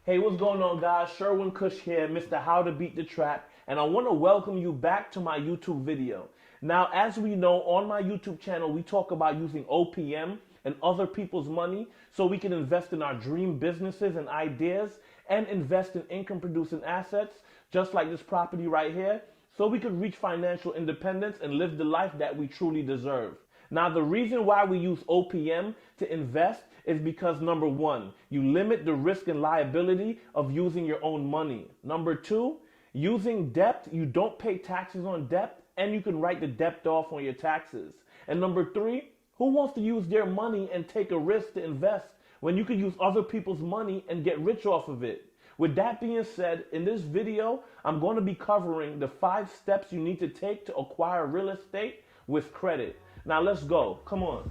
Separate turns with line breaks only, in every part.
Hey, what's going on, guys? Sherwin Cush here, Mr. How to Beat the Trap, and I want to welcome you back to my YouTube video. Now, as we know, on my YouTube channel, we talk about using OPM and other people's money so we can invest in our dream businesses and ideas and invest in income-producing assets, just like this property right here, so we could reach financial independence and live the life that we truly deserve. Now, the reason why we use OPM to invest is because, number one, you limit the risk and liability of using your own money. Number two, using debt, you don't pay taxes on debt, and you can write the debt off on your taxes. And number three, who wants to use their money and take a risk to invest when you could use other people's money and get rich off of it? With that being said, in this video, I'm going to be covering the 5 steps you need to take to acquire real estate with credit. Now let's go. Come on.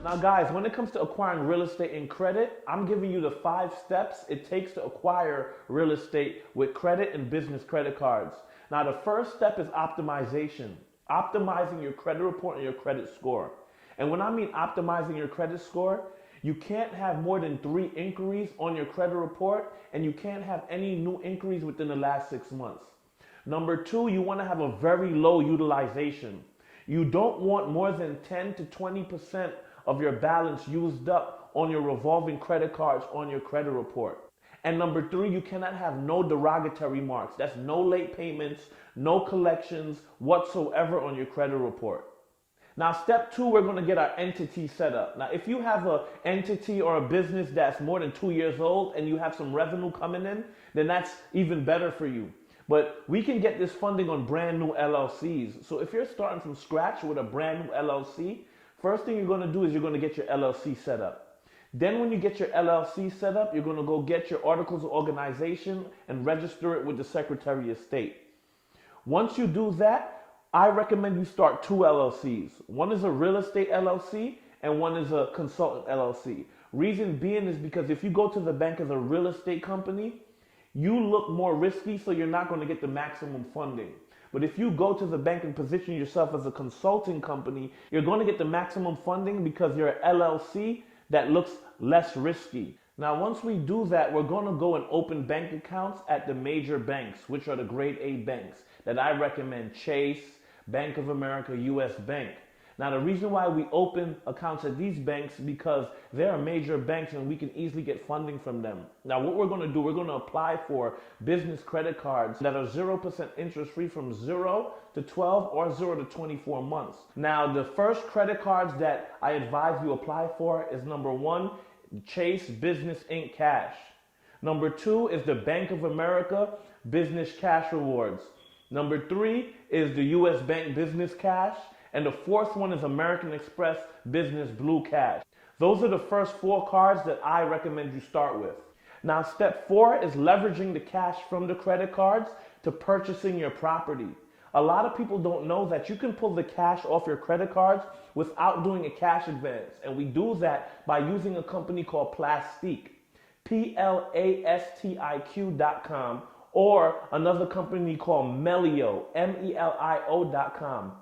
Now guys, when it comes to acquiring real estate in credit, I'm giving you the 5 steps it takes to acquire real estate with credit and business credit cards. Now the first step is optimization. Optimizing your credit report and your credit score. And when I mean optimizing your credit score, you can't have more than 3 inquiries on your credit report, and you can't have any new inquiries within the last 6 months. Number 2, you want to have a very low utilization. You don't want more than 10 to 20% of your balance used up on your revolving credit cards on your credit report. And number 3, you cannot have no derogatory marks. That's no late payments, no collections whatsoever on your credit report. Now, step 2, we're going to get our entity set up. Now, if you have an entity or a business that's more than 2 years old and you have some revenue coming in, then that's even better for you. But we can get this funding on brand new LLCs. So if you're starting from scratch with a brand new LLC, first thing you're going to do is you're going to get your LLC set up. Then when you get your LLC set up, you're going to go get your articles of organization and register it with the Secretary of State. Once you do that, I recommend you start 2 LLCs. One is a real estate LLC and one is a consultant LLC. Reason being is because if you go to the bank as a real estate company, you look more risky, so you're not going to get the maximum funding. But if you go to the bank and position yourself as a consulting company, you're going to get the maximum funding because you're an LLC that looks less risky. Now, once we do that, we're going to go and open bank accounts at the major banks, which are the grade A banks that I recommend: Chase, Bank of America, US Bank. Now, the reason why we open accounts at these banks is because they're major banks and we can easily get funding from them. Now, what we're going to do, we're going to apply for business credit cards that are 0% interest free from 0 to 12 or 0 to 24 months. Now, the first credit cards that I advise you apply for is number 1, Chase Business Inc. Cash. Number 2 is the Bank of America Business Cash Rewards. Number 3 is the US Bank Business Cash. And the 4th one is American Express Business Blue Cash. Those are the first 4 cards that I recommend you start with. Now, step 4 is leveraging the cash from the credit cards to purchasing your property. A lot of people don't know that you can pull the cash off your credit cards without doing a cash advance. And we do that by using a company called Plastique, PLASTIQ.com, or another company called Melio, MELIO.com.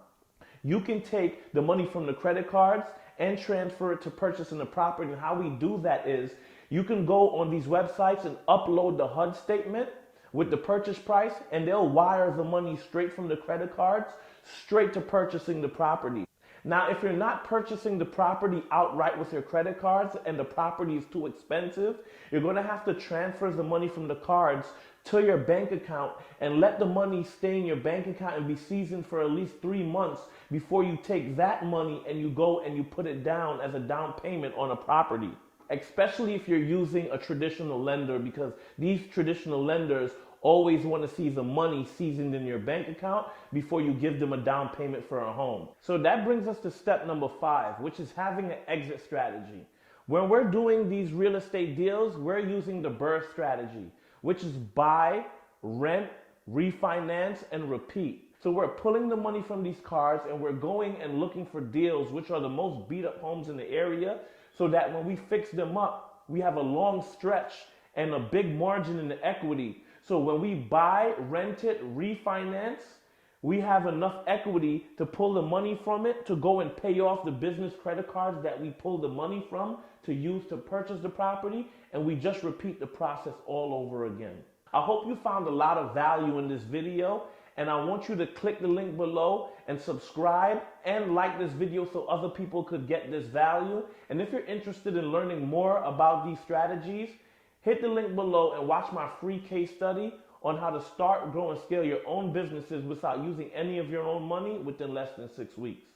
You can take the money from the credit cards and transfer it to purchasing the property. And how we do that is you can go on these websites and upload the HUD statement with the purchase price, and they'll wire the money straight from the credit cards straight to purchasing the property. Now, if you're not purchasing the property outright with your credit cards and the property is too expensive, you're going to have to transfer the money from the cards to your bank account and let the money stay in your bank account and be seasoned for at least 3 months before you take that money and you go and you put it down as a down payment on a property. Especially if you're using a traditional lender, because these traditional lenders always want to see the money seasoned in your bank account before you give them a down payment for a home. So that brings us to step number 5, which is having an exit strategy. When we're doing these real estate deals, we're using the BRRRR strategy, which is buy, rent, refinance, and repeat. So we're pulling the money from these cards and we're going and looking for deals which are the most beat up homes in the area, so that when we fix them up, we have a long stretch and a big margin in the equity. So when we buy, rent it, refinance, We have enough equity to pull the money from it to go and pay off the business credit cards that we pulled the money from to use to purchase the property, and we just repeat the process all over again. I hope you found a lot of value in this video, and I want you to click the link below and subscribe and like this video so other people could get this value. And if you're interested in learning more about these strategies, hit the link below and watch my free case study on how to start, grow, and scale your own businesses without using any of your own money within less than 6 weeks.